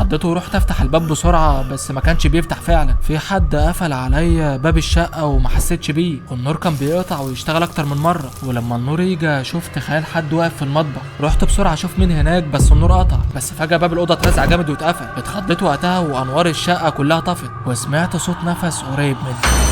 اتخضيت ورحت افتح الباب بسرعه بس ما كانش بيفتح فعلا. في حد قفل عليا باب الشقه وما حسيتش بيه، والنور كان بيقطع ويشتغل اكتر من مره، ولما النور يجي شفت خيال حد واقف في المطبخ. رحت بسرعه اشوف مين هناك بس النور قطع، بس فجاه باب الاوضه اترزع جامد واتقفل. اتخضيت وقتها وانوار الشقه كلها طفت وسمعت صوت نفس قريب مني.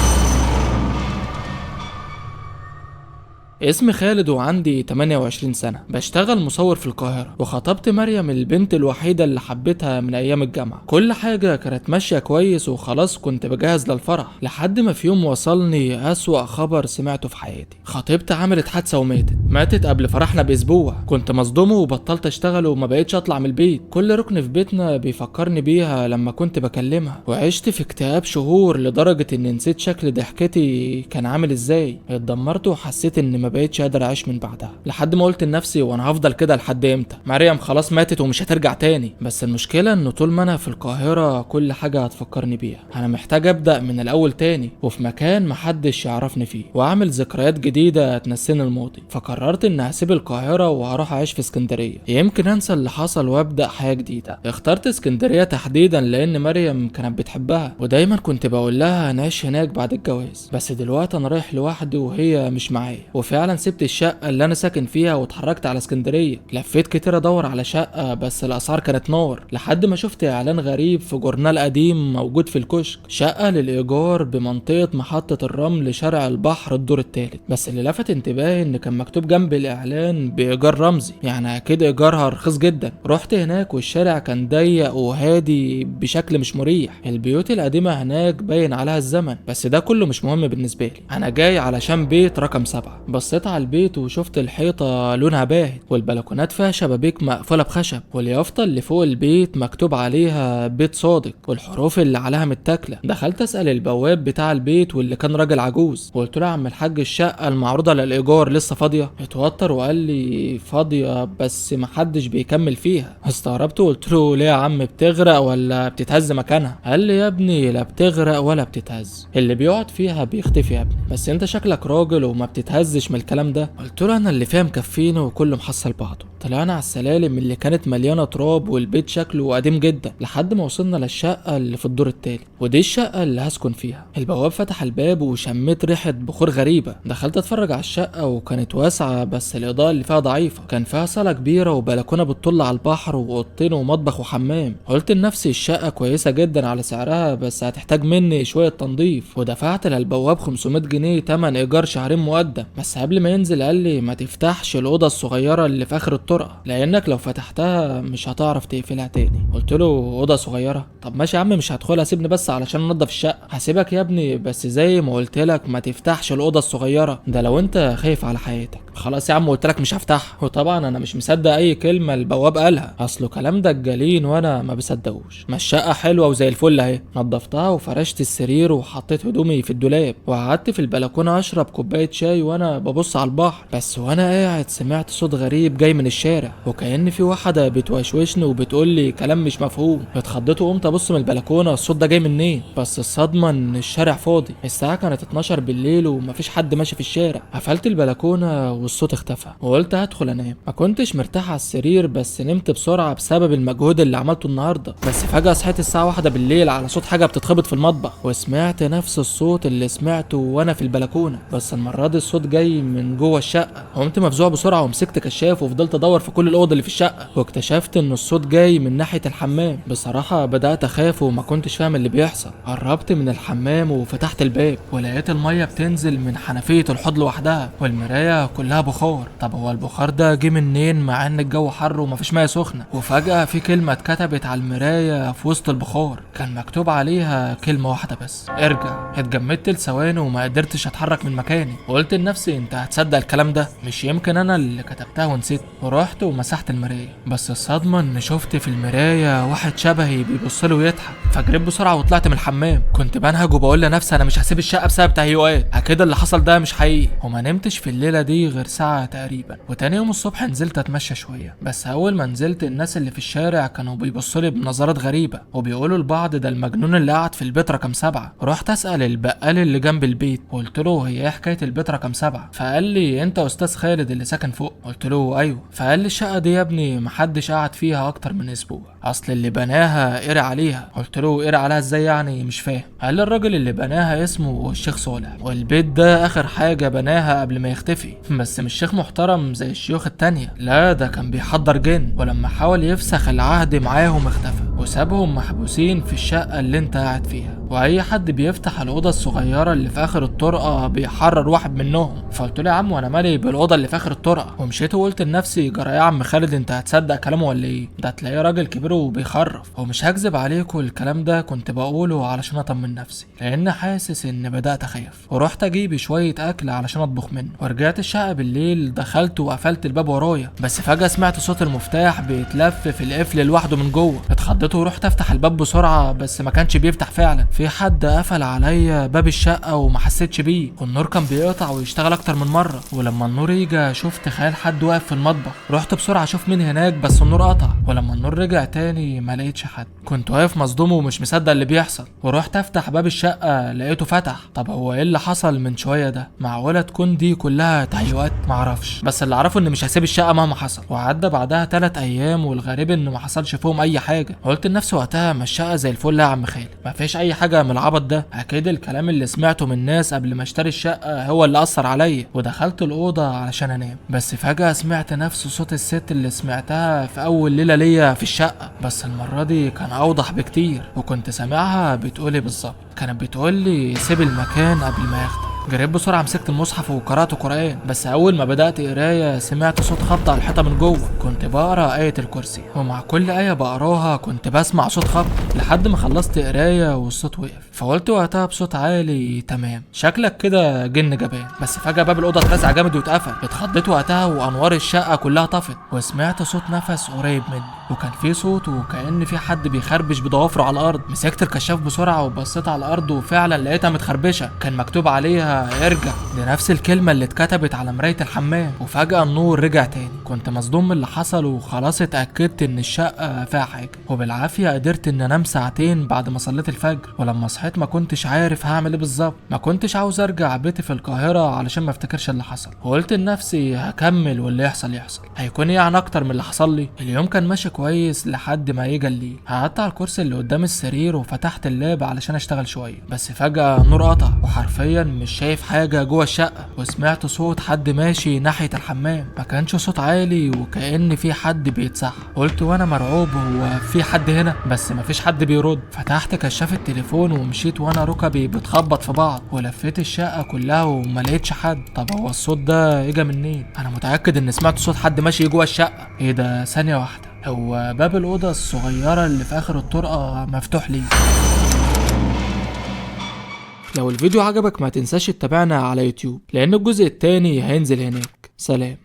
اسمي خالد وعندي 28 سنة، بشتغل مصور في القاهرة، وخطبت مريم البنت الوحيدة اللي حبيتها من أيام الجامعة. كل حاجة كانت ماشية كويس وخلاص كنت بجهز للفرح، لحد ما في يوم وصلني أسوأ خبر سمعته في حياتي. خطيبتي عملت حادثة وماتت قبل فرحنا بأسبوع. كنت مصدوم وبطلت أشتغل وما بقيتش أطلع من البيت. كل ركن في بيتنا بيفكرني بيها لما كنت بكلمها، وعشت في اكتئاب شهور لدرجة إني نسيت شكل ضحكتي كان عامل إزاي. اتدمرت وحسيت إن ما بقيتش قادر اعيش من بعدها، لحد ما قلت لنفسي وانا هفضل كده لحد امتى؟ مريم خلاص ماتت ومش هترجع تاني. بس المشكله انه طول ما انا في القاهره كل حاجه هتفكرني بيها. انا محتاج ابدا من الاول تاني وفي مكان محدش يعرفني فيه، واعمل ذكريات جديده تنسيني الماضي. فقررت ان هسيب القاهره وهروح اعيش في اسكندريه، يمكن انسى اللي حصل وابدا حياه جديده. اخترت اسكندريه تحديدا لان مريم كانت بتحبها، ودايما كنت بقول لها نعيش هناك بعد الجواز. بس دلوقتي انا رايح لوحدي وهي مش معايا، وفعلا سبت الشقة اللي أنا ساكن فيها واتحركت على اسكندرية. لفيت كتير أدور على شقة بس الأسعار كانت نار، لحد ما شفت إعلان غريب في جورنال قديم موجود في الكشك، شقة للإيجار بمنطقة محطة الرمل شارع البحر الدور الثالث. بس اللي لفت انتباهي إن كان مكتوب جنب الإعلان بإيجار رمزي، يعني أكيد إيجارها رخيص جدا. رحت هناك والشارع كان ضيق وهادي بشكل مش مريح. البيوت القديمة هناك باين عليها الزمن، بس ده كله مش مهم بالنسبة لي. أنا جاي علشان بيت رقم 7. بصيت على البيت وشفت الحيطة لونها باهت، والبلكونات فيها شبابيك مقفولة بخشب، واليافطة اللي فوق البيت مكتوب عليها بيت صادق والحروف اللي عليها متاكلة. دخلت اسأل البواب بتاع البيت واللي كان راجل عجوز، وقلت له يا عم الحاج الشقة المعروضة للإيجار لسه فاضية؟ اتوتر وقال لي فاضية بس محدش بيكمل فيها. استغربت وقلت له ليه يا عم، بتغرق ولا بتتهز مكانها؟ قال لي يا ابني لا بتغرق ولا بتتهز، اللي بيقعد فيها بيختفي يا ابني، بس انت شكلك راجل وما بتتهزش من الكلام ده. قلت له انا اللي فيها مكفيني وكله محصل بعضه. طلعنا على السلالم اللي كانت مليانه تراب والبيت شكله قديم جدا، لحد ما وصلنا للشقه اللي في الدور التالت، ودي الشقه اللي هسكن فيها. البواب فتح الباب وشميت ريحه بخور غريبه. دخلت اتفرج على الشقه وكانت واسعه بس الاضاءه اللي فيها ضعيفه. كان فيها صاله كبيره وبلكونه بتطل على البحر واوضتين ومطبخ وحمام. قلت لنفسي الشقه كويسه جدا على سعرها، بس هتحتاج مني شويه تنظيف. ودفعت للبواب 500 جنيه تمن ايجار شهرين مقدم. بس قبل ما ينزل قال لي ما تفتحش الاوضه الصغيره اللي في اخر الطرقه، لانك لو فتحتها مش هتعرف تقفلها تاني. قلت له اوضه صغيره؟ طب ماشي يا عم مش هدخلها، سيبني بس علشان انضف الشقه. هسيبك يا ابني بس زي ما قلت لك ما تفتحش الاوضه الصغيره، ده لو انت خايف على حياتك. خلاص يا عم قلت لك مش هفتحها. وطبعا انا مش مصدق اي كلمه البواب قالها، اصله كلام دجالين وانا ما بصدقوش. ما الشقه حلوه وزي الفل اهي. نضفتها وفرشت السرير وحطيت هدومي في الدولاب، وقعدت في البلكونه اشرب كوبايه شاي وانا ببص على البحر. بس وانا قاعد سمعت صوت غريب جاي من الشارع، وكأن في واحده بتوشوشني وبتقول لي كلام مش مفهوم. اتخضيت وقمت ابص من البلكونه الصوت ده جاي منين، بس الصدمه ان الشارع فاضي. الساعه كانت 12 بالليل ومفيش حد ماشي في الشارع. قفلت البلكونه والصوت اختفى، وقلت هدخل انام. ما كنتش مرتاح على السرير بس نمت بسرعه بسبب المجهود اللي عملته النهارده. بس فجاه صحيت الساعه 1 بالليل على صوت حاجه بتتخبط في المطبخ، وسمعت نفس الصوت اللي سمعته وانا في البلكونه، بس المره دي الصوت جاي من جوه الشقه. قمت مفزوع بسرعه ومسكت كشاف وفضلت ادور في كل الاوض اللي في الشقه، واكتشفت ان الصوت جاي من ناحيه الحمام. بصراحه بدات اخاف وما كنتش فاهم اللي بيحصل. قربت من الحمام وفتحت الباب ولقيت الميه بتنزل من حنفيه الحوض لوحدها، والمرايه كلها بخار. طب هو البخار ده جه منين مع ان الجو حر ومفيش ميه سخنه؟ وفجاه في كلمه اتكتبت على المرايه في وسط البخار، كان مكتوب عليها كلمه واحده بس: ارجع. اتجمدت لثواني وما قدرتش اتحرك من مكاني، وقلت لنفسي انت هتصدق الكلام ده؟ مش يمكن انا اللي كتبتها ونسيت. ورحت ومسحت المرايه، بس الصدمه ان شفت في المرايه واحد شبهي بيبصلي ويضحك. فجريت بسرعه وطلعت من الحمام. كنت بنهج وبقول لنفسي انا مش هسيب الشقه بسبب تهيؤات، اكيد اللي حصل ده مش حقيقي. وما نمتش في الليله دي غير ساعه تقريبا. وتاني يوم الصبح نزلت اتمشى شويه، بس اول ما نزلت الناس اللي في الشارع كانوا بيبصوا لي بنظرات غريبه وبيقولوا لبعض ده المجنون اللي قاعد في البيت رقم 7. رحت اسال البقال اللي جنب البيت وقلت له هي ايه حكايه البيت رقم 7؟ فقال لي انت استاذ خالد اللي ساكن فوق؟ قلت له ايوه. فقال لي الشقه دي يا ابني محدش قعد فيها اكتر من اسبوع، اصل اللي بناها قري عليها. قلت له قري عليها ازاي يعني؟ مش فاهم. قال لي الراجل اللي بناها اسمه الشيخ صالح، والبيت ده اخر حاجه بناها قبل ما يختفي، بس مش شيخ محترم زي الشيوخ التانية، لا ده كان بيحضر جن، ولما حاول يفسخ العهد معاهم اختفى وسابهم محبوسين في الشقه اللي انت قاعد فيها، واي حد بيفتح الاوضه الصغيره اللي في اخر الطرقه بيحرر واحد منهم. فقلت له يا عم وانا مالي بالاوضه اللي في اخر الطرقه؟ ومشيت وقلت لنفسي جرى يا عم خالد انت هتصدق كلامه ولا ايه؟ ده تلاقيه راجل كبير وبيخرف. ومش هكذب عليكم الكلام ده كنت بقوله علشان اطمن نفسي، لان حاسس ان بدات اخاف. ورحت اجيب شويه اكل علشان اطبخ منه، ورجعت الشقه بالليل دخلت وقفلت الباب ورايا، بس فجاه سمعت صوت المفتاح بيتلف في القفل لوحده من جوه. اتخضيت ورحت افتح الباب بسرعه بس ما كانش بيفتح فعلا، في حد قفل عليا باب الشقه وما حسيتش بيه، والنور كان بيقطع ويشتغل اكتر من مره. ولما النور يجي شفت خيال حد واقف في المطبخ، رحت بسرعه اشوف مين هناك بس النور قطع. ولما النور رجع تاني ما لقيتش حد، كنت واقف مصدوم ومش مصدق اللي بيحصل. ورحت افتح باب الشقه لقيته فتح. طب هو ايه اللي حصل من شويه ده؟ معقوله تكون دي كلها تهيؤات؟ معرفش، بس اللي اعرفه ان مش هسيب الشقه مهما حصل. وعدى بعدها 3 ايام والغريب ان ما حصلش فيهم اي حاجه. قلت لنفسي وقتها ما الشقه زي الفل يا عم خالد، ما فيش اي حاجه من العبط ده، اكيد الكلام اللي سمعته من الناس قبل ما اشتري الشقه هو اللي اثر عليا. ودخلت الاوضه علشان انام، بس فجاه سمعت نفس صوت الست اللي سمعتها في اول ليله ليا في الشقه، بس المره دي كان اوضح بكتير، وكنت سامعها بتقولي بالظبط، كانت بتقولي سيب المكان قبل ما ياخدك. جريت بسرعه مسكت المصحف وقرات قران، بس اول ما بدات قرايه سمعت صوت خبط على الحيطه من جوه. كنت بقرا ايه الكرسي، ومع كل ايه بقراها كنت بسمع صوت خبط لحد ما خلصت قرايه والصوت وقف. فقلت وقتها بصوت عالي تمام شكلك كده جن جبان. بس فجاه باب الاوضه اترزع جامد واتقفل. اتخضيت وقتها وانوار الشقه كلها طفت، وسمعت صوت نفس قريب مني، وكان في صوت وكأن في حد بيخربش بضوافره على الارض. مسكت الكشاف بسرعه وبصيت على الارض وفعلا لقيتها متخربشه، كان مكتوب عليها ارجع، دي نفس الكلمه اللي اتكتبت على مرايه الحمام. وفجاه النور رجع تاني. كنت مصدوم من اللي حصل وخلاص اتاكدت ان الشقه فيها حاجه، وبالعافيه قدرت ان انام ساعتين بعد ما صليت الفجر. ولما صحيت ما كنتش عارف هعمل ايه بالظبط، ما كنتش عاوز ارجع بيتي في القاهره علشان ما افتكرش اللي حصل. وقلت لنفسي هكمل واللي يحصل يحصل، هيكون يعني اكتر من اللي حصل لي. اليوم كان ماشي كويس لحد ما يجي الليل. قعدت على الكرسي اللي قدام السرير وفتحت اللاب علشان اشتغل شويه، بس فجاه النور قطع وحرفيا مش شايف حاجه جوه الشقه. وسمعت صوت حد ماشي ناحيه الحمام، ما كانش صوت عالي وكأن في حد بيتسحب. قلت وانا مرعوب هو في حد هنا؟ بس ما فيش حد بيرد. فتحت كشاف التليفون ومشيت وانا ركبي بتخبط في بعض، ولفيت الشقه كلها وما لقيتش حد. طب هو الصوت ده اجى منين؟ انا متاكد ان سمعت صوت حد ماشي جوه الشقه. ايه ده؟ ثانيه واحده، هو باب الاوضه الصغيره اللي في اخر الطرقه مفتوح ليه؟ لو الفيديو عجبك ما تنساش تتابعنا على يوتيوب، لان الجزء التاني هينزل هناك. سلام.